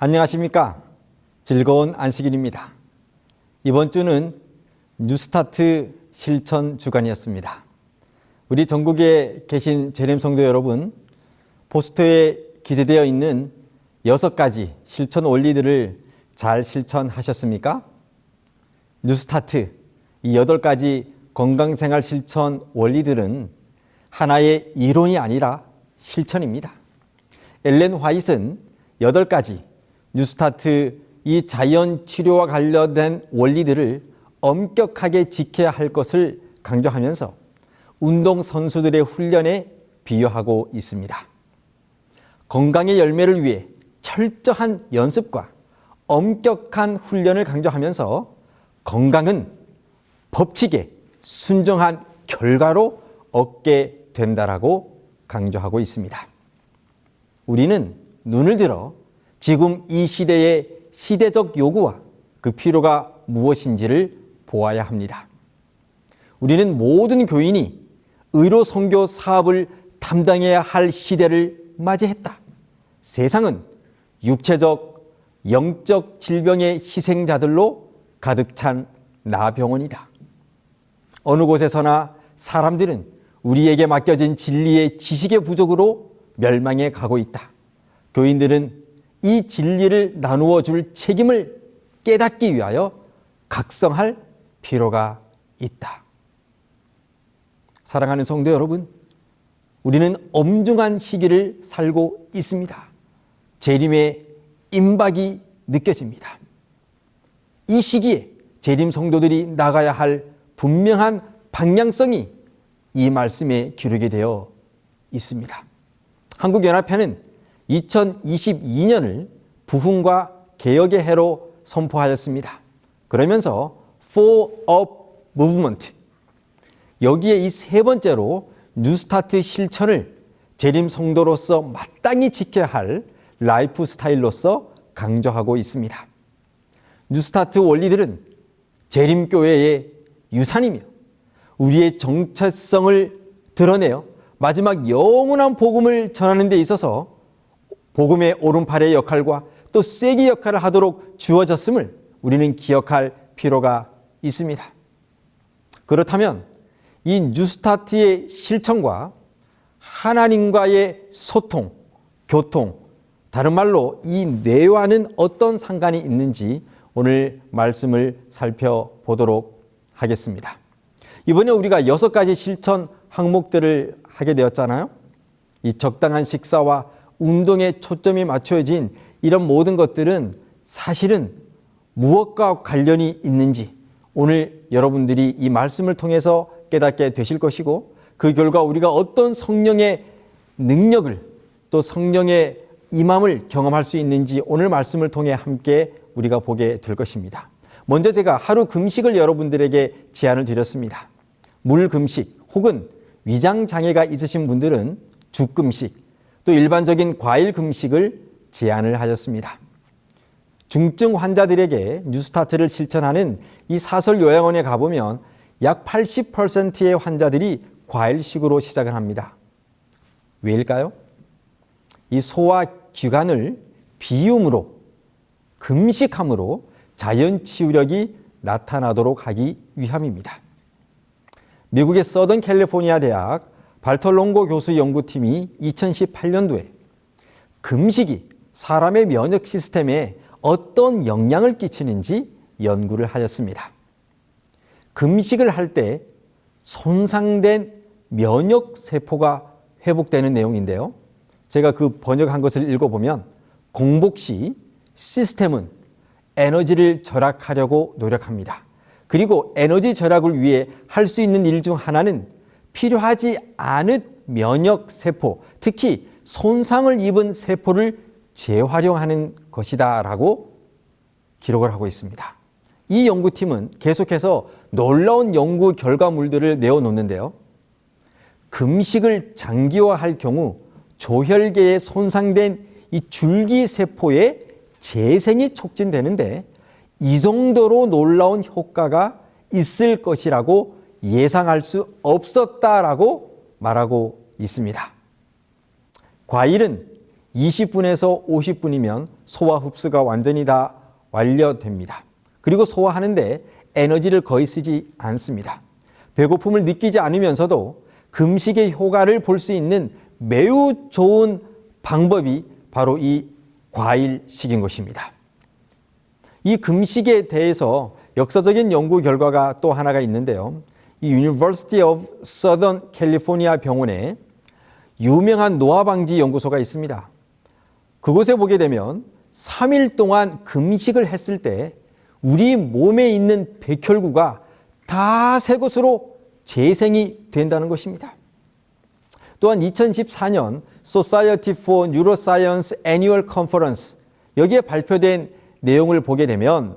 안녕하십니까. 즐거운 안식일입니다. 이번 주는 뉴스타트 실천 주간이었습니다. 우리 전국에 계신 재림 성도 여러분, 포스터에 기재되어 있는 6가지 실천 원리들을 잘 실천하셨습니까? 뉴스타트, 이 8가지 건강생활 실천 원리들은 하나의 이론이 아니라 실천입니다. 엘렌 화이트는 8가지 뉴스타트 이 자연 치료와 관련된 원리들을 엄격하게 지켜야 할 것을 강조하면서 운동선수들의 훈련에 비유하고 있습니다. 건강의 열매를 위해 철저한 연습과 엄격한 훈련을 강조하면서 건강은 법칙에 순종한 결과로 얻게 된다라고 강조하고 있습니다. 우리는 눈을 들어 지금 이 시대의 시대적 요구와 그 필요가 무엇인지를 보아야 합니다. 우리는 모든 교인이 의로 선교 사업을 담당해야 할 시대를 맞이했다. 세상은 육체적, 영적 질병의 희생자들로 가득 찬 나병원이다. 어느 곳에서나 사람들은 우리에게 맡겨진 진리의 지식의 부족으로 멸망해 가고 있다. 교인들은 이 진리를 나누어 줄 책임을 깨닫기 위하여 각성할 필요가 있다. 사랑하는 성도 여러분, 우리는 엄중한 시기를 살고 있습니다. 재림의 임박이 느껴집니다. 이 시기에 재림 성도들이 나가야 할 분명한 방향성이 이 말씀에 기록이 되어 있습니다. 한국연합회는 2022년을 부흥과 개혁의 해로 선포하였습니다. 그러면서 For Up Movement, 여기에 이 세 번째로 뉴스타트 실천을 재림 성도로서 마땅히 지켜야 할 라이프 스타일로서 강조하고 있습니다. 뉴스타트 원리들은 재림교회의 유산이며 우리의 정체성을 드러내어 마지막 영원한 복음을 전하는 데 있어서 복음의 오른팔의 역할과 또 쐐기 역할을 하도록 주어졌음을 우리는 기억할 필요가 있습니다. 그렇다면 이 뉴스타트의 실천과 하나님과의 소통, 교통, 다른 말로 이 뇌와는 어떤 상관이 있는지 오늘 말씀을 살펴보도록 하겠습니다. 이번에 우리가 6가지 실천 항목들을 하게 되었잖아요. 이 적당한 식사와 운동에 초점이 맞춰진 이런 모든 것들은 사실은 무엇과 관련이 있는지 오늘 여러분들이 이 말씀을 통해서 깨닫게 되실 것이고, 그 결과 우리가 어떤 성령의 능력을 또 성령의 임함을 경험할 수 있는지 오늘 말씀을 통해 함께 우리가 보게 될 것입니다. 먼저 제가 하루 금식을 여러분들에게 제안을 드렸습니다. 물 금식 혹은 위장 장애가 있으신 분들은 죽 금식, 또 일반적인 과일 금식을 제안을 하셨습니다. 중증 환자들에게 뉴스타트를 실천하는 이 사설 요양원에 가보면 약 80%의 환자들이 과일식으로 시작을 합니다. 왜일까요? 이 소화 기관을 비움으로, 금식함으로 자연 치유력이 나타나도록 하기 위함입니다. 미국의 서던 캘리포니아 대학 발톨롱고 교수 연구팀이 2018년도에 금식이 사람의 면역 시스템에 어떤 영향을 끼치는지 연구를 하였습니다. 금식을 할 때 손상된 면역 세포가 회복되는 내용인데요. 제가 그 번역한 것을 읽어보면 공복 시 시스템은 에너지를 절약하려고 노력합니다. 그리고 에너지 절약을 위해 할 수 있는 일 중 하나는 필요하지 않은 면역 세포, 특히 손상을 입은 세포를 재활용하는 것이다 라고 기록을 하고 있습니다. 이 연구팀은 계속해서 놀라운 연구 결과물들을 내어놓는데요. 금식을 장기화할 경우 조혈계에 손상된 이 줄기세포의 재생이 촉진되는데 이 정도로 놀라운 효과가 있을 것이라고 예상할 수 없었다라고 말하고 있습니다. 과일은 20분에서 50분이면 소화 흡수가 완전히 다 완료됩니다. 그리고 소화하는데 에너지를 거의 쓰지 않습니다. 배고픔을 느끼지 않으면서도 금식의 효과를 볼 수 있는 매우 좋은 방법이 바로 이 과일식인 것입니다. 이 금식에 대해서 역사적인 연구 결과가 또 하나가 있는데요. 이 University of Southern California 병원에 유명한 노화방지 연구소가 있습니다. 그곳에 보게 되면 3일 동안 금식을 했을 때 우리 몸에 있는 백혈구가 다 새 것으로 재생이 된다는 것입니다. 또한 2014년 Society for Neuroscience Annual Conference 여기에 발표된 내용을 보게 되면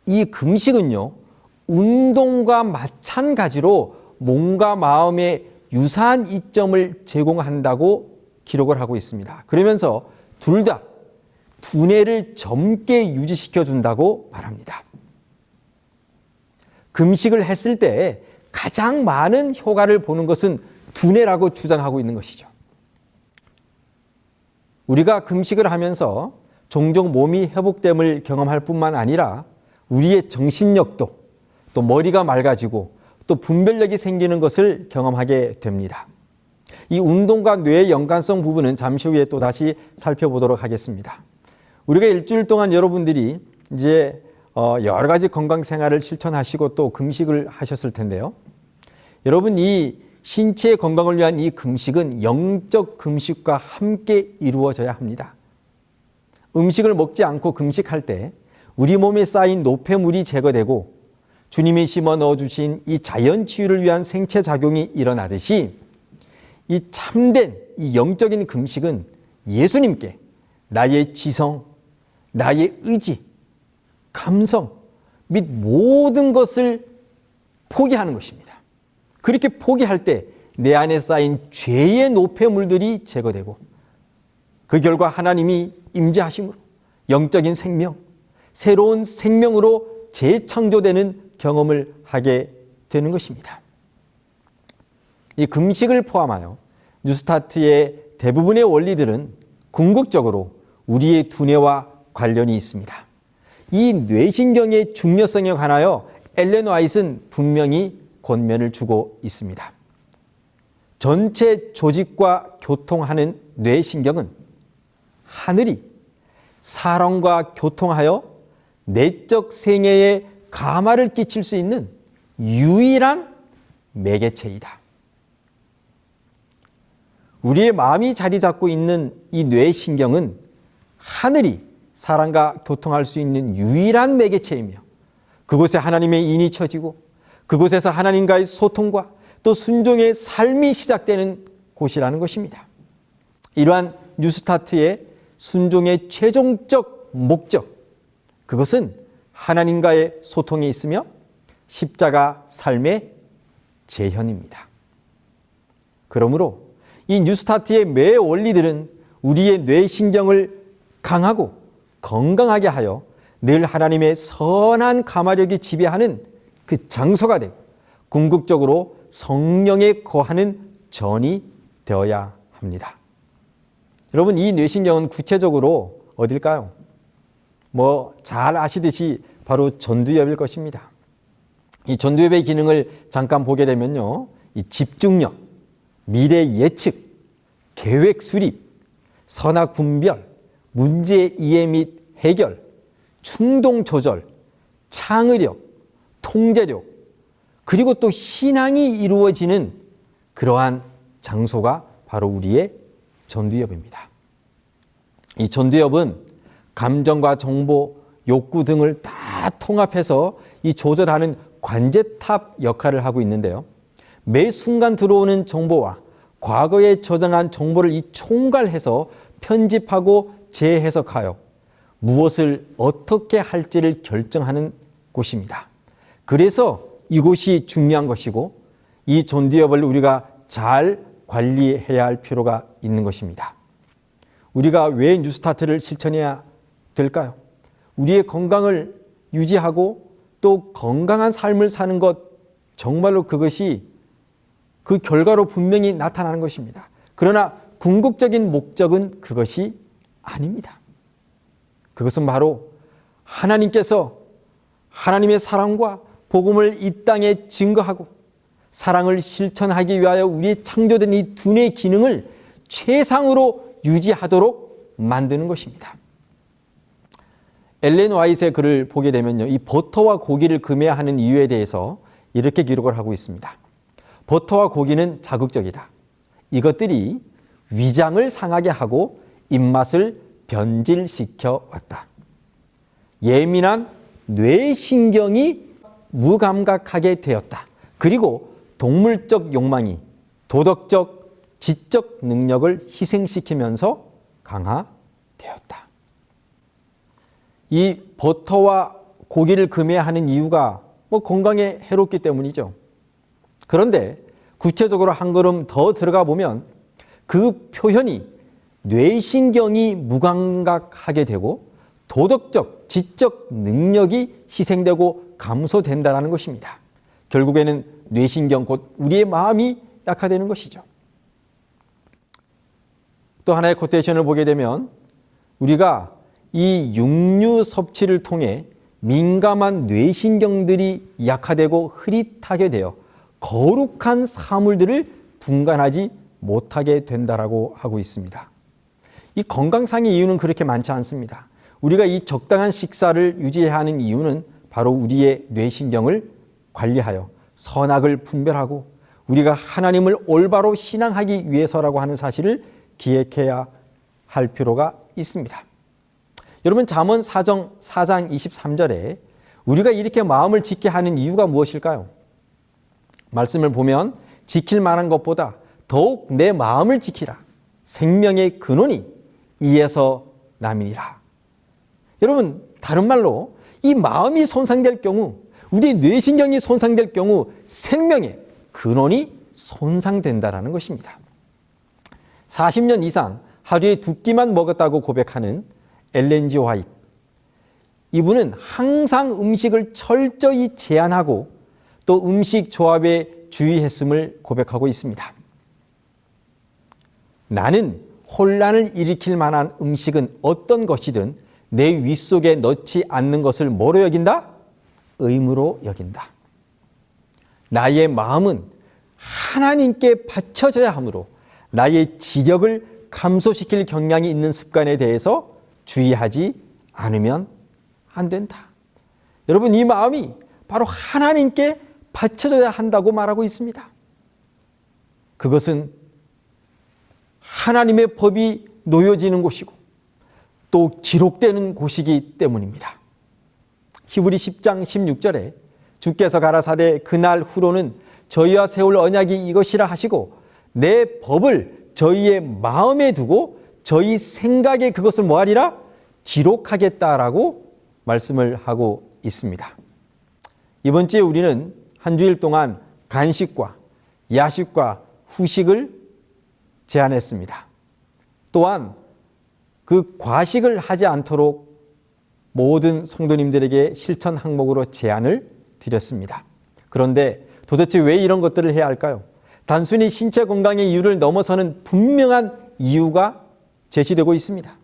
이 금식은요, 운동과 마찬가지로 몸과 마음의 유사한 이점을 제공한다고 기록을 하고 있습니다. 그러면서 둘 다 두뇌를 젊게 유지시켜 준다고 말합니다. 금식을 했을 때 가장 많은 효과를 보는 것은 두뇌라고 주장하고 있는 것이죠. 우리가 금식을 하면서 종종 몸이 회복됨을 경험할 뿐만 아니라 우리의 정신력도 또 머리가 맑아지고 또 분별력이 생기는 것을 경험하게 됩니다. 이 운동과 뇌의 연관성 부분은 잠시 후에 또 다시 살펴보도록 하겠습니다. 우리가 일주일 동안 여러분들이 이제 여러 가지 건강 생활을 실천하시고 또 금식을 하셨을 텐데요. 여러분, 이 신체의 건강을 위한 이 금식은 영적 금식과 함께 이루어져야 합니다. 음식을 먹지 않고 금식할 때 우리 몸에 쌓인 노폐물이 제거되고 주님이 심어 넣어주신 이 자연 치유를 위한 생체 작용이 일어나듯이 이 참된 이 영적인 금식은 예수님께 나의 지성, 나의 의지, 감성 및 모든 것을 포기하는 것입니다. 그렇게 포기할 때 내 안에 쌓인 죄의 노폐물들이 제거되고 그 결과 하나님이 임재하심으로 영적인 생명, 새로운 생명으로 재창조되는 경험을 하게 되는 것입니다. 이 금식을 포함하여 뉴스타트의 대부분의 원리들은 궁극적으로 우리의 두뇌와 관련이 있습니다. 이 뇌신경의 중요성에 관하여 엘렌 화이트는 분명히 권면을 주고 있습니다. 전체 조직과 교통하는 뇌신경은 하늘이 사람과 교통하여 내적 생애에 감화를 끼칠 수 있는 유일한 매개체이다. 우리의 마음이 자리 잡고 있는 이 뇌신경은 하늘이 사람과 교통할 수 있는 유일한 매개체이며 그곳에 하나님의 인이 쳐지고 그곳에서 하나님과의 소통과 또 순종의 삶이 시작되는 곳이라는 것입니다. 이러한 뉴스타트의 순종의 최종적 목적, 그것은 하나님과의 소통이 있으며 십자가 삶의 재현입니다. 그러므로 이 뉴스타트의 매 원리들은 우리의 뇌신경을 강하고 건강하게 하여 늘 하나님의 선한 감화력이 지배하는 그 장소가 되고 궁극적으로 성령에 거하는 전이 되어야 합니다. 여러분, 이 뇌신경은 구체적으로 어딜까요? 잘 아시듯이 바로 전두엽일 것입니다. 이 전두엽의 기능을 잠깐 보게 되면요, 이 집중력, 미래 예측, 계획 수립, 선악 분별, 문제 이해 및 해결, 충동 조절, 창의력, 통제력, 그리고 또 신앙이 이루어지는 그러한 장소가 바로 우리의 전두엽입니다. 이 전두엽은 감정과 정보, 욕구 등을 다 통합해서 이 조절하는 관제탑 역할을 하고 있는데요. 매 순간 들어오는 정보와 과거에 저장한 정보를 이 총괄해서 편집하고 재해석하여 무엇을 어떻게 할지를 결정하는 곳입니다. 그래서 이곳이 중요한 것이고 이 전두엽을 우리가 잘 관리해야 할 필요가 있는 것입니다. 우리가 왜 뉴스타트를 실천해야 될까요? 우리의 건강을 유지하고 또 건강한 삶을 사는 것, 정말로 그것이 그 결과로 분명히 나타나는 것입니다. 그러나 궁극적인 목적은 그것이 아닙니다. 그것은 바로 하나님께서 하나님의 사랑과 복음을 이 땅에 증거하고 사랑을 실천하기 위하여 우리의 창조된 이 두뇌 기능을 최상으로 유지하도록 만드는 것입니다. 엘렌 화이트의 글을 보게 되면요, 이 버터와 고기를 금해하는 이유에 대해서 이렇게 기록을 하고 있습니다. 버터와 고기는 자극적이다. 이것들이 위장을 상하게 하고 입맛을 변질시켜 왔다. 예민한 뇌신경이 무감각하게 되었다. 그리고 동물적 욕망이 도덕적, 지적 능력을 희생시키면서 강화되었다. 이 버터와 고기를 금해하는 이유가 건강에 해롭기 때문이죠. 그런데 구체적으로 한 걸음 더 들어가 보면 그 표현이 뇌신경이 무감각하게 되고 도덕적, 지적 능력이 희생되고 감소된다는 것입니다. 결국에는 뇌신경, 곧 우리의 마음이 약화되는 것이죠. 또 하나의 코테이션을 보게 되면 우리가 이 육류 섭취를 통해 민감한 뇌신경들이 약화되고 흐릿하게 되어 거룩한 사물들을 분간하지 못하게 된다라고 하고 있습니다. 이 건강상의 이유는 그렇게 많지 않습니다. 우리가 이 적당한 식사를 유지해야 하는 이유는 바로 우리의 뇌신경을 관리하여 선악을 분별하고 우리가 하나님을 올바로 신앙하기 위해서라고 하는 사실을 기억해야 할 필요가 있습니다. 여러분, 잠언 4장 23절에 우리가 이렇게 마음을 지게 하는 이유가 무엇일까요? 말씀을 보면 지킬 만한 것보다 더욱 내 마음을 지키라. 생명의 근원이 이에서 남이니라. 여러분, 다른 말로 이 마음이 손상될 경우, 우리 뇌신경이 손상될 경우 생명의 근원이 손상된다는 것입니다. 40년 이상 하루에 2끼만 먹었다고 고백하는 엘렌 G. 화이트. 이분은 항상 음식을 철저히 제한하고 또 음식 조합에 주의했음을 고백하고 있습니다. 나는 혼란을 일으킬 만한 음식은 어떤 것이든 내 윗속에 넣지 않는 것을 뭐로 여긴다? 의무로 여긴다. 나의 마음은 하나님께 바쳐져야 하므로 나의 지력을 감소시킬 경향이 있는 습관에 대해서 주의하지 않으면 안 된다. 여러분, 이 마음이 바로 하나님께 바쳐져야 한다고 말하고 있습니다. 그것은 하나님의 법이 놓여지는 곳이고 또 기록되는 곳이기 때문입니다. 히브리 10장 16절에 주께서 가라사대 그날 후로는 저희와 세울 언약이 이것이라 하시고 내 법을 저희의 마음에 두고 저희 생각에 그것을 뭐하리라? 기록하겠다라고 말씀을 하고 있습니다. 이번 주에 우리는 한 주일 동안 간식과 야식과 후식을 제한했습니다. 또한 그 과식을 하지 않도록 모든 성도님들에게 실천 항목으로 제안을 드렸습니다. 그런데 도대체 왜 이런 것들을 해야 할까요? 단순히 신체 건강의 이유를 넘어서는 분명한 이유가 제시되고 있습니다.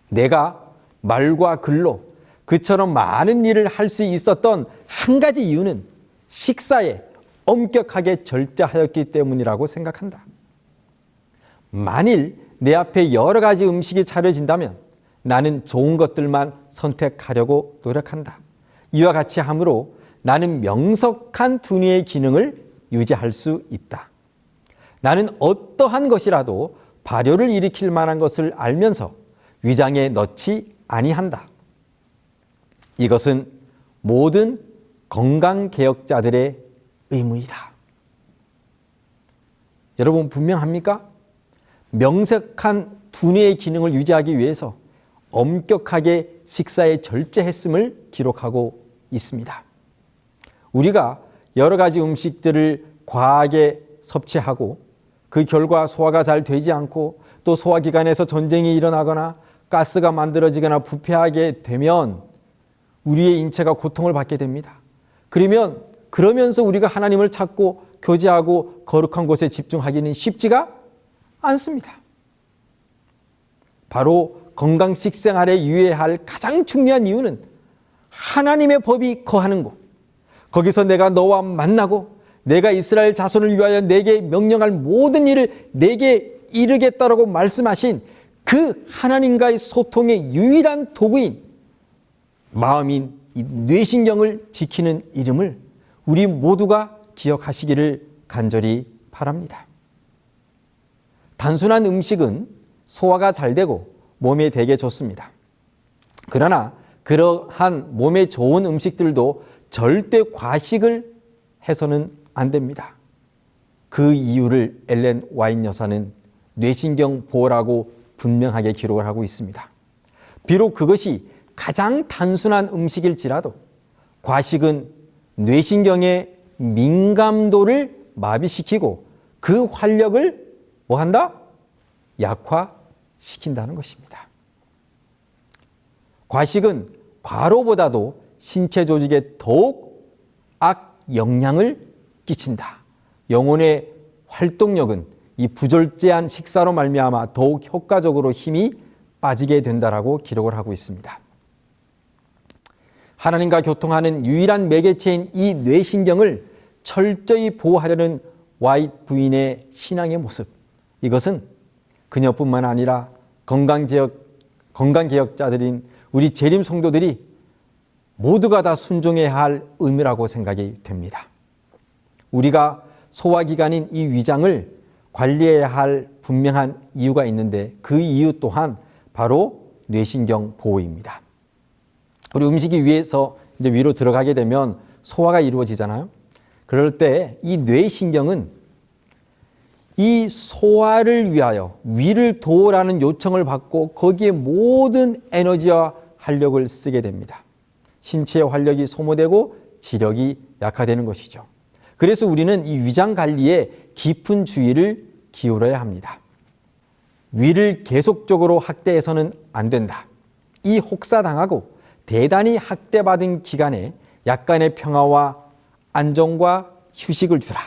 내가 말과 글로 그처럼 많은 일을 할 수 있었던 한 가지 이유는 식사에 엄격하게 절제하였기 때문이라고 생각한다. 만일 내 앞에 여러 가지 음식이 차려진다면 나는 좋은 것들만 선택하려고 노력한다. 이와 같이 함으로 나는 명석한 두뇌의 기능을 유지할 수 있다. 나는 어떠한 것이라도 발효를 일으킬 만한 것을 알면서 위장에 넣지 아니한다. 이것은 모든 건강개혁자들의 의무이다. 여러분, 분명합니까? 명석한 두뇌의 기능을 유지하기 위해서 엄격하게 식사에 절제했음을 기록하고 있습니다. 우리가 여러 가지 음식들을 과하게 섭취하고 그 결과 소화가 잘 되지 않고 또 소화기관에서 전쟁이 일어나거나 가스가 만들어지거나 부패하게 되면 우리의 인체가 고통을 받게 됩니다. 그러면서 우리가 하나님을 찾고 교제하고 거룩한 곳에 집중하기는 쉽지가 않습니다. 바로 건강 식생활에 유의해야 할 가장 중요한 이유는 하나님의 법이 거하는 곳, 거기서 내가 너와 만나고 내가 이스라엘 자손을 위하여 내게 명령할 모든 일을 내게 이르겠다라고 말씀하신 그 하나님과의 소통의 유일한 도구인 마음인 이 뇌신경을 지키는 이름을 우리 모두가 기억하시기를 간절히 바랍니다. 단순한 음식은 소화가 잘 되고 몸에 되게 좋습니다. 그러나 그러한 몸에 좋은 음식들도 절대 과식을 해서는 안 됩니다. 그 이유를 엘렌 와인 여사는 뇌신경 보호라고 분명하게 기록을 하고 있습니다. 비록 그것이 가장 단순한 음식일지라도 과식은 뇌신경의 민감도를 마비시키고 그 활력을 뭐한다? 약화시킨다는 것입니다. 과식은 과로보다도 신체 조직에 더욱 악영향을 끼친다. 영혼의 활동력은 이 부절제한 식사로 말미암아 더욱 효과적으로 힘이 빠지게 된다라고 기록을 하고 있습니다. 하나님과 교통하는 유일한 매개체인 이 뇌신경을 철저히 보호하려는 와이트 부인의 신앙의 모습, 이것은 그녀뿐만 아니라 건강개혁자들인 우리 재림 성도들이 모두가 다 순종해야 할 의무라고 생각이 됩니다. 우리가 소화기관인 이 위장을 관리해야 할 분명한 이유가 있는데 그 이유 또한 바로 뇌신경 보호입니다. 우리 음식이 위에서 이제 위로 들어가게 되면 소화가 이루어지잖아요. 그럴 때 이 뇌신경은 이 소화를 위하여 위를 도우라는 요청을 받고 거기에 모든 에너지와 활력을 쓰게 됩니다. 신체의 활력이 소모되고 지력이 약화되는 것이죠. 그래서 우리는 이 위장 관리에 깊은 주의를 기울여야 합니다. 위를 계속적으로 학대해서는 안 된다. 이 혹사당하고 대단히 학대받은 기간에 약간의 평화와 안정과 휴식을 주라.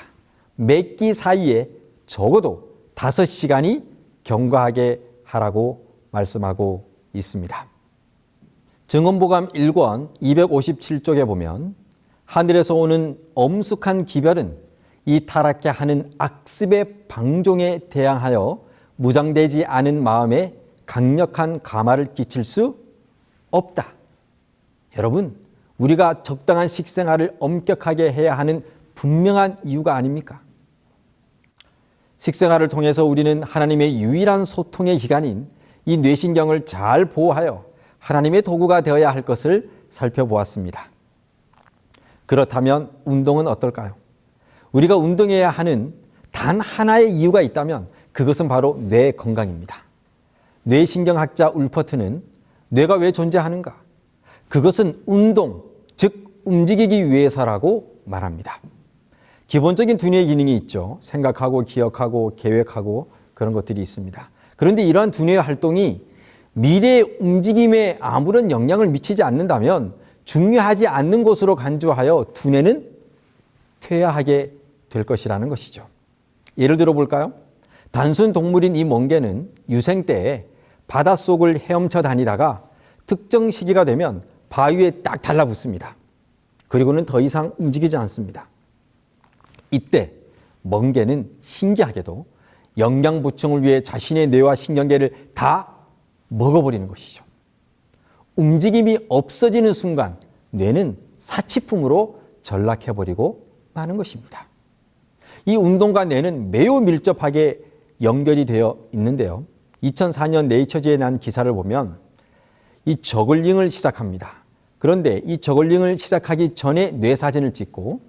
몇 끼 사이에 적어도 5시간이 경과하게 하라고 말씀하고 있습니다. 증언보감 1권 257쪽에 보면 하늘에서 오는 엄숙한 기별은 이 타락케 하는 악습의 방종에 대항하여 무장되지 않은 마음에 강력한 감화를 끼칠 수 없다. 여러분, 우리가 적당한 식생활을 엄격하게 해야 하는 분명한 이유가 아닙니까? 식생활을 통해서 우리는 하나님의 유일한 소통의 기관인 이 뇌신경을 잘 보호하여 하나님의 도구가 되어야 할 것을 살펴보았습니다. 그렇다면 운동은 어떨까요? 우리가 운동해야 하는 단 하나의 이유가 있다면 그것은 바로 뇌 건강입니다. 뇌신경학자 울퍼트는 뇌가 왜 존재하는가? 그것은 운동, 즉 움직이기 위해서라고 말합니다. 기본적인 두뇌의 기능이 있죠. 생각하고 기억하고 계획하고 그런 것들이 있습니다. 그런데 이러한 두뇌의 활동이 미래의 움직임에 아무런 영향을 미치지 않는다면 중요하지 않는 것으로 간주하여 두뇌는 퇴화하게 될 것이라는 것이죠. 예를 들어 볼까요? 단순 동물인 이 멍게는 유생 때에 바닷속을 헤엄쳐 다니다가 특정 시기가 되면 바위에 딱 달라붙습니다. 그리고는 더 이상 움직이지 않습니다. 이때 멍게는 신기하게도 영양 보충을 위해 자신의 뇌와 신경계를 다 먹어버리는 것이죠. 움직임이 없어지는 순간 뇌는 사치품으로 전락해버리고 마는 것입니다. 이 운동과 뇌는 매우 밀접하게 연결이 되어 있는데요. 2004년 네이처지에 난 기사를 보면 이 저글링을 시작합니다. 그런데 이 저글링을 시작하기 전에 뇌 사진을 찍고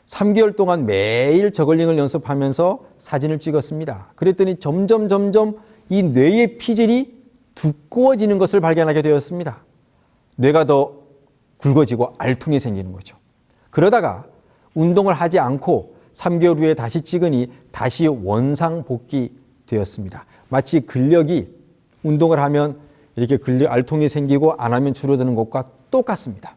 3개월 동안 매일 저글링을 연습하면서 사진을 찍었습니다. 그랬더니 점점 이 뇌의 피질이 두꺼워지는 것을 발견하게 되었습니다. 뇌가 더 굵어지고 알통이 생기는 거죠. 그러다가 운동을 하지 않고 3개월 후에 다시 찍으니 다시 원상복귀 되었습니다. 마치 근력이 운동을 하면 이렇게 알통이 생기고 안 하면 줄어드는 것과 똑같습니다.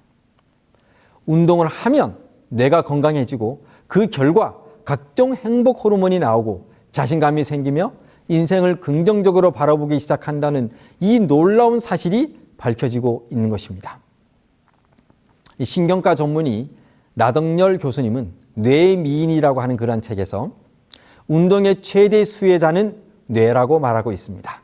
운동을 하면 뇌가 건강해지고 그 결과 각종 행복 호르몬이 나오고 자신감이 생기며 인생을 긍정적으로 바라보기 시작한다는 이 놀라운 사실이 밝혀지고 있는 것입니다. 이 신경과 전문의 나덕열 교수님은 뇌의 미인이라고 하는 그런 책에서 운동의 최대 수혜자는 뇌라고 말하고 있습니다.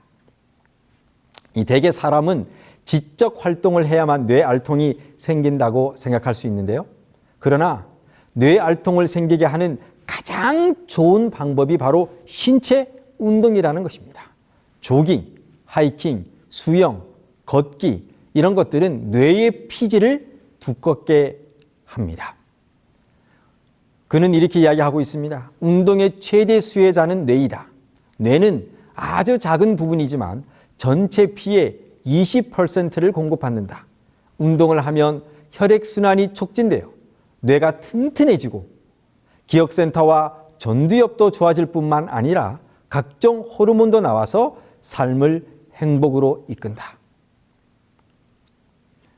이 대개 사람은 지적 활동을 해야만 뇌알통이 생긴다고 생각할 수 있는데요. 그러나 뇌알통을 생기게 하는 가장 좋은 방법이 바로 신체 운동이라는 것입니다. 조깅, 하이킹, 수영, 걷기 이런 것들은 뇌의 피질을 두껍게 합니다. 그는 이렇게 이야기하고 있습니다. 운동의 최대 수혜자는 뇌이다. 뇌는 아주 작은 부분이지만 전체 피의 20%를 공급받는다. 운동을 하면 혈액순환이 촉진되어 뇌가 튼튼해지고 기억센터와 전두엽도 좋아질 뿐만 아니라 각종 호르몬도 나와서 삶을 행복으로 이끈다.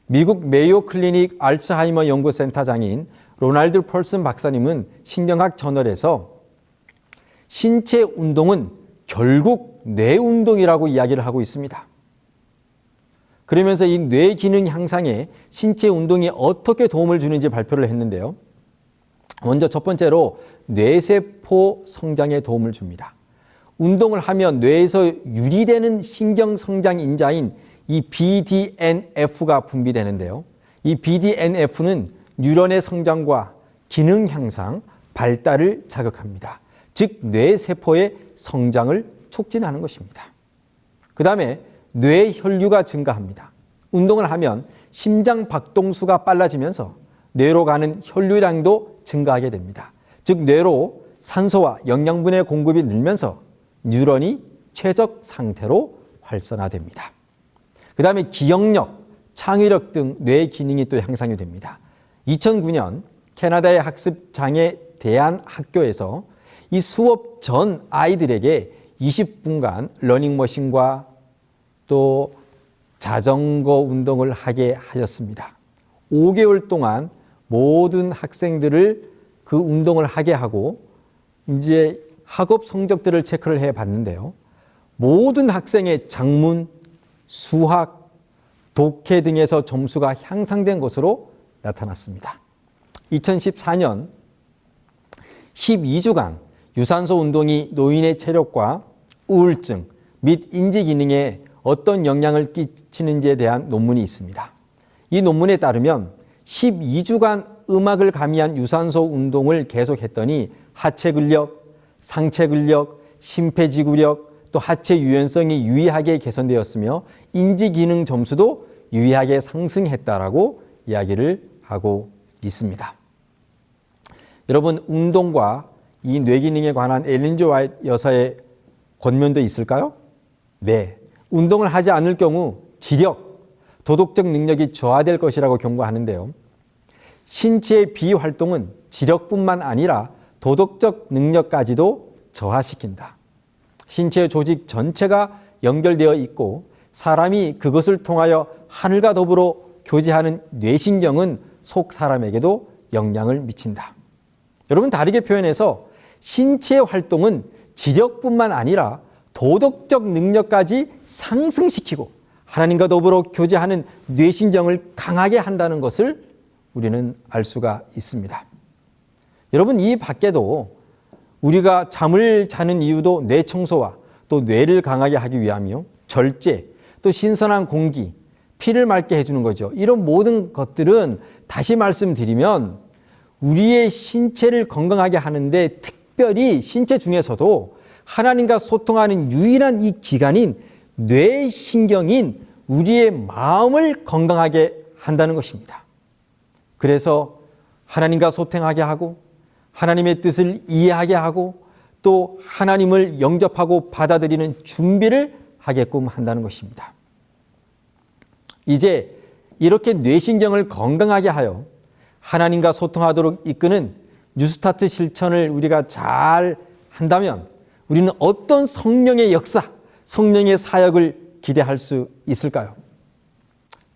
미국 메이오 클리닉 알츠하이머 연구센터장인 로날드 펄슨 박사님은 신경학 저널에서 신체 운동은 결국 뇌 운동이라고 이야기를 하고 있습니다. 그러면서 이 뇌 기능 향상에 신체 운동이 어떻게 도움을 주는지 발표를 했는데요. 먼저 첫 번째로 뇌세포 성장에 도움을 줍니다. 운동을 하면 뇌에서 유리되는 신경 성장 인자인 이 BDNF가 분비되는데요. 이 BDNF는 뉴런의 성장과 기능 향상, 발달을 자극합니다. 즉 뇌세포의 성장을 촉진하는 것입니다. 그 다음에 뇌혈류가 증가합니다. 운동을 하면 심장 박동수가 빨라지면서 뇌로 가는 혈류량도 증가하게 됩니다. 즉 뇌로 산소와 영양분의 공급이 늘면서 뉴런이 최적 상태로 활성화됩니다. 그 다음에 기억력, 창의력 등 뇌 기능이 또 향상이 됩니다. 2009년 캐나다의 학습장애 대안학교에서 이 수업 전 아이들에게 20분간 러닝머신과 또 자전거 운동을 하게 하였습니다. 5개월 동안 모든 학생들을 그 운동을 하게 하고 이제 학업 성적들을 체크를 해 봤는데요. 모든 학생의 작문, 수학, 독해 등에서 점수가 향상된 것으로 나타났습니다. 2014년 12주간 유산소 운동이 노인의 체력과 우울증 및 인지 기능에 어떤 영향을 끼치는지에 대한 논문이 있습니다. 이 논문에 따르면 12주간 음악을 가미한 유산소 운동을 계속했더니 하체 근력, 상체 근력, 심폐지구력, 또 하체 유연성이 유의하게 개선되었으며 인지 기능 점수도 유의하게 상승했다라고 이야기를 하고 있습니다. 여러분, 운동과 이 뇌기능에 관한 엘린 G 화이트 여사의 권면도 있을까요? 네. 운동을 하지 않을 경우 지력, 도덕적 능력이 저하될 것이라고 경고하는데요. 신체의 비활동은 지력뿐만 아니라 도덕적 능력까지도 저하시킨다. 신체 조직 전체가 연결되어 있고 사람이 그것을 통하여 하늘과 더불어 교제하는 뇌신경은 속 사람에게도 영향을 미친다. 여러분, 다르게 표현해서 신체 활동은 지력뿐만 아니라 도덕적 능력까지 상승시키고 하나님과 더불어 교제하는 뇌신경을 강하게 한다는 것을 우리는 알 수가 있습니다. 여러분, 이 밖에도 우리가 잠을 자는 이유도 뇌 청소와 또 뇌를 강하게 하기 위함이요. 절제, 또 신선한 공기, 피를 맑게 해주는 거죠. 이런 모든 것들은 다시 말씀드리면 우리의 신체를 건강하게 하는데 특별히 신체 중에서도 하나님과 소통하는 유일한 이 기관인 뇌신경인 우리의 마음을 건강하게 한다는 것입니다. 그래서 하나님과 소통하게 하고 하나님의 뜻을 이해하게 하고 또 하나님을 영접하고 받아들이는 준비를 하게끔 한다는 것입니다. 이제 이렇게 뇌신경을 건강하게 하여 하나님과 소통하도록 이끄는 뉴스타트 실천을 우리가 잘 한다면 우리는 어떤 성령의 역사, 성령의 사역을 기대할 수 있을까요?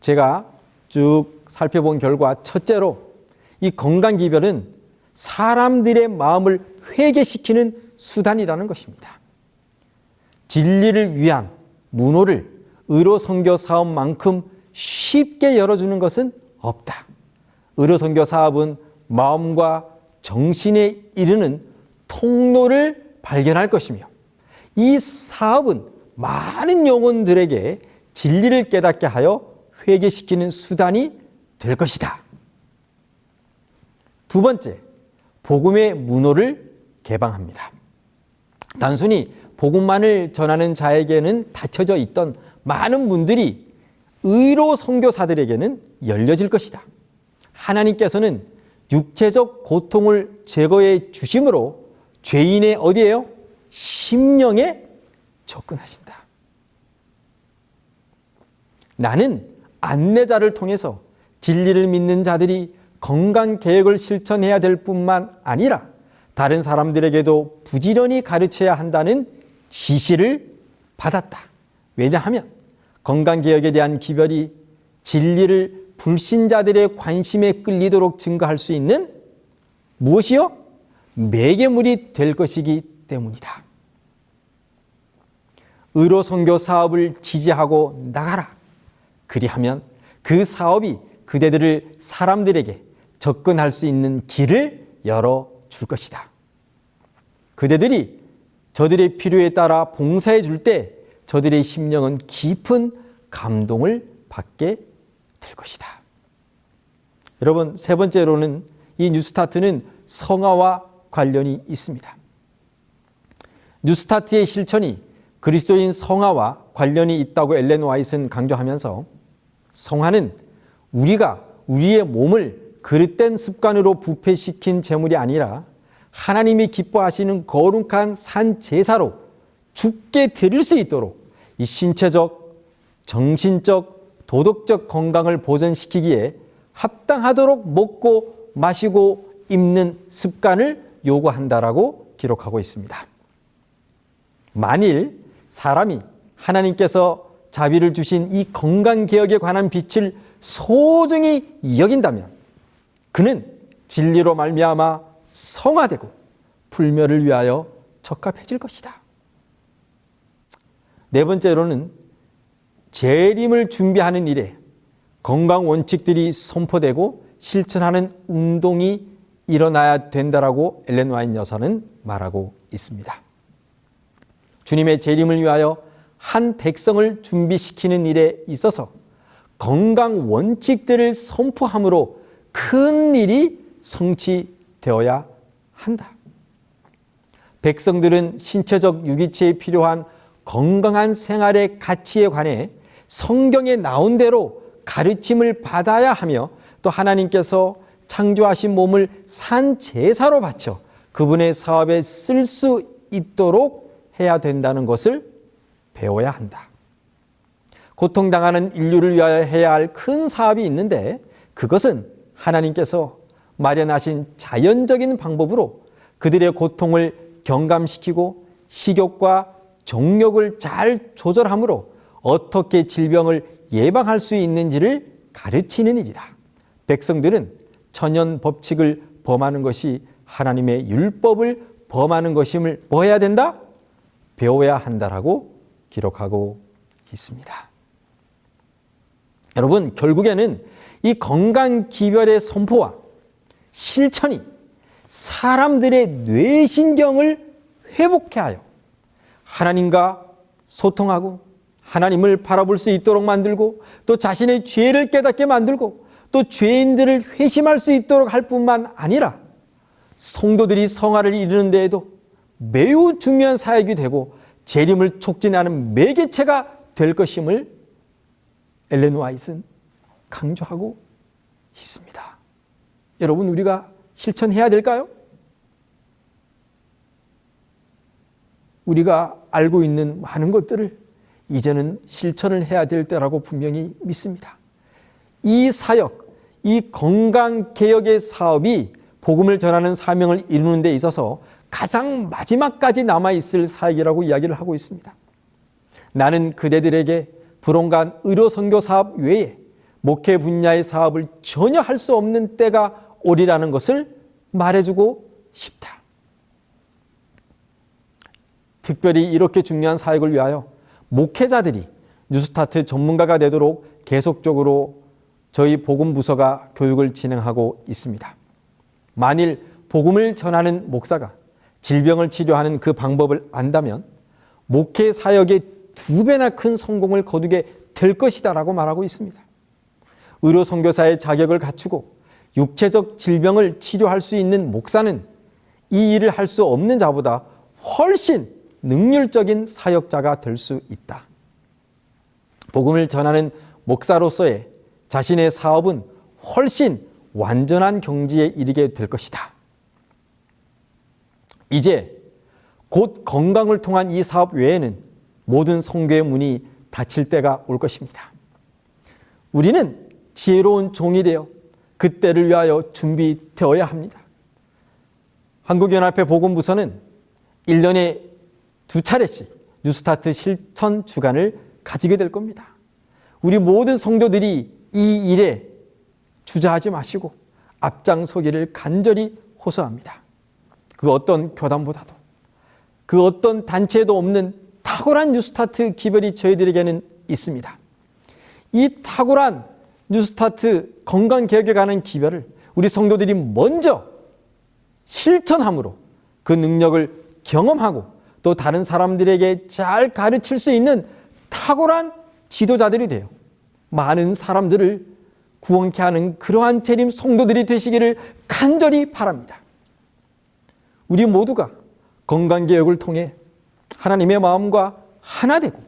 제가 쭉 살펴본 결과 첫째로 이 건강기별은 사람들의 마음을 회개시키는 수단이라는 것입니다. 진리를 위한 문호를 의로선교 사업만큼 쉽게 열어주는 것은 없다. 의로선교 사업은 마음과 정신에 이르는 통로를 발견할 것이며 이 사업은 많은 영혼들에게 진리를 깨닫게 하여 회개시키는 수단이 될 것이다. 두 번째, 복음의 문호를 개방합니다. 단순히 복음만을 전하는 자에게는 닫혀져 있던 많은 문들이 의로 선교사들에게는 열려질 것이다. 하나님께서는 육체적 고통을 제거해 주심으로 죄인의 어디에요? 심령에 접근하신다. 나는 안내자를 통해서 진리를 믿는 자들이 건강개혁을 실천해야 될 뿐만 아니라 다른 사람들에게도 부지런히 가르쳐야 한다는 지시를 받았다. 왜냐하면 건강개혁에 대한 기별이 진리를 불신자들의 관심에 끌리도록 증거할 수 있는 무엇이요? 매개물이 될 것이기 때문이다. 의로선교 사업을 지지하고 나가라. 그리하면 그 사업이 그대들을 사람들에게 접근할 수 있는 길을 열어줄 것이다. 그대들이 저들의 필요에 따라 봉사해 줄 때 저들의 심령은 깊은 감동을 받게 될 것이다. 여러분, 세 번째로는 이 뉴스타트는 성화와 관련이 있습니다. 뉴스타트의 실천이 그리스도인 성화와 관련이 있다고 엘렌 화이트는 강조하면서 성화는 우리가 우리의 몸을 그릇된 습관으로 부패시킨 제물이 아니라 하나님이 기뻐하시는 거룩한 산 제사로 주께 드릴 수 있도록 이 신체적, 정신적, 도덕적 건강을 보존시키기에 합당하도록 먹고 마시고 입는 습관을 요구한다라고 기록하고 있습니다. 만일 사람이 하나님께서 자비를 주신 이 건강개혁에 관한 빛을 소중히 여긴다면 그는 진리로 말미암아 성화되고 불멸을 위하여 적합해질 것이다. 네 번째로는 재림을 준비하는 일에 건강 원칙들이 선포되고 실천하는 운동이 일어나야 된다라고 엘렌 화이트 여사는 말하고 있습니다. 주님의 재림을 위하여 한 백성을 준비시키는 일에 있어서 건강 원칙들을 선포함으로 큰 일이 성취되어야 한다. 백성들은 신체적 유기체에 필요한 건강한 생활의 가치에 관해 성경에 나온 대로 가르침을 받아야 하며 또 하나님께서 창조하신 몸을 산 제사로 바쳐 그분의 사업에 쓸 수 있도록 해야 된다는 것을 배워야 한다. 고통당하는 인류를 위하여 해야 할 큰 사업이 있는데 그것은 하나님께서 마련하신 자연적인 방법으로 그들의 고통을 경감시키고 식욕과 정욕을 잘 조절함으로 어떻게 질병을 예방할 수 있는지를 가르치는 일이다. 백성들은 천연 법칙을 범하는 것이 하나님의 율법을 범하는 것임을 뭐 해야 된다? 배워야 한다라고 기록하고 있습니다. 여러분, 결국에는 이 건강 기별의 선포와 실천이 사람들의 뇌신경을 회복케 하여 하나님과 소통하고 하나님을 바라볼 수 있도록 만들고 또 자신의 죄를 깨닫게 만들고 또 죄인들을 회심할 수 있도록 할 뿐만 아니라 성도들이 성화를 이루는 데에도 매우 중요한 사역이 되고 재림을 촉진하는 매개체가 될 것임을 엘렌 화이트는 강조하고 있습니다. 여러분, 우리가 실천해야 될까요? 우리가 알고 있는 많은 것들을 이제는 실천을 해야 될 때라고 분명히 믿습니다. 이 사역, 이 건강개혁의 사업이 복음을 전하는 사명을 이루는 데 있어서 가장 마지막까지 남아있을 사역이라고 이야기를 하고 있습니다. 나는 그대들에게 불온간 의료선교 사업 외에 목회 분야의 사업을 전혀 할 수 없는 때가 오리라는 것을 말해주고 싶다. 특별히 이렇게 중요한 사역을 위하여 목회자들이 뉴스타트 전문가가 되도록 계속적으로 저희 복음부서가 교육을 진행하고 있습니다. 만일 복음을 전하는 목사가 질병을 치료하는 그 방법을 안다면 목회 사역의 2배나 큰 성공을 거두게 될 것이다라고 말하고 있습니다. 의료 선교사의 자격을 갖추고 육체적 질병을 치료할 수 있는 목사는 이 일을 할 수 없는 자보다 훨씬 능률적인 사역자가 될 수 있다. 복음을 전하는 목사로서의 자신의 사업은 훨씬 완전한 경지에 이르게 될 것이다. 이제 곧 건강을 통한 이 사업 외에는 모든 선교의 문이 닫힐 때가 올 것입니다. 우리는 지혜로운 종이 되어 그때를 위하여 준비되어야 합니다. 한국연합회 복음부서는 1년에 2차례씩 뉴스타트 실천 주간을 가지게 될 겁니다. 우리 모든 성도들이 이 일에 주저하지 마시고 앞장서기를 간절히 호소합니다. 그 어떤 교단보다도 그 어떤 단체에도 없는 탁월한 뉴스타트 기별이 저희들에게는 있습니다. 이 탁월한 뉴스타트 건강개혁에 관한 기별을 우리 성도들이 먼저 실천함으로 그 능력을 경험하고 또 다른 사람들에게 잘 가르칠 수 있는 탁월한 지도자들이 되어 많은 사람들을 구원케 하는 그러한 재림 성도들이 되시기를 간절히 바랍니다. 우리 모두가 건강개혁을 통해 하나님의 마음과 하나 되고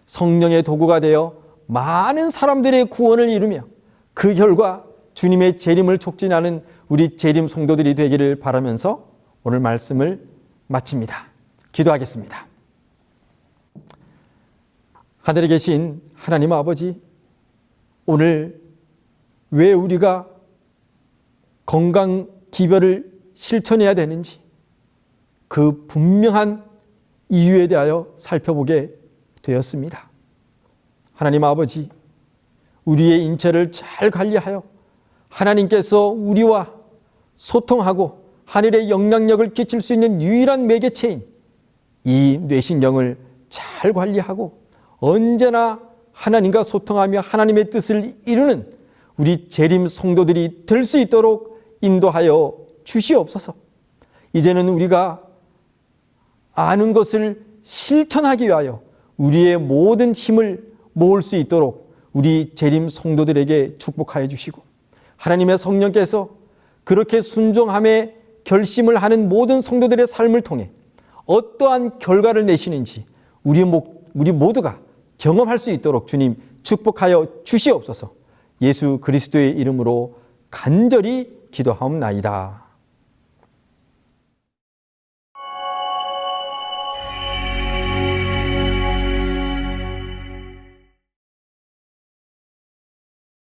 성령의 도구가 되어 많은 사람들의 구원을 이루며 그 결과 주님의 재림을 촉진하는 우리 재림 성도들이 되기를 바라면서 오늘 말씀을 마칩니다. 기도하겠습니다. 하늘에 계신 하나님 아버지, 오늘 왜 우리가 건강 기별을 실천해야 되는지 그 분명한 이유에 대하여 살펴보게 되었습니다. 하나님 아버지, 우리의 인체를 잘 관리하여 하나님께서 우리와 소통하고 하늘의 영향력을 끼칠 수 있는 유일한 매개체인 이 뇌신경을 잘 관리하고 언제나 하나님과 소통하며 하나님의 뜻을 이루는 우리 재림 성도들이 될 수 있도록 인도하여 주시옵소서. 이제는 우리가 아는 것을 실천하기 위하여 우리의 모든 힘을 모을 수 있도록 우리 재림 성도들에게 축복하여 주시고 하나님의 성령께서 그렇게 순종함에 결심을 하는 모든 성도들의 삶을 통해 어떠한 결과를 내시는지 우리 모두가 경험할 수 있도록 주님 축복하여 주시옵소서. 예수 그리스도의 이름으로 간절히 기도하옵나이다.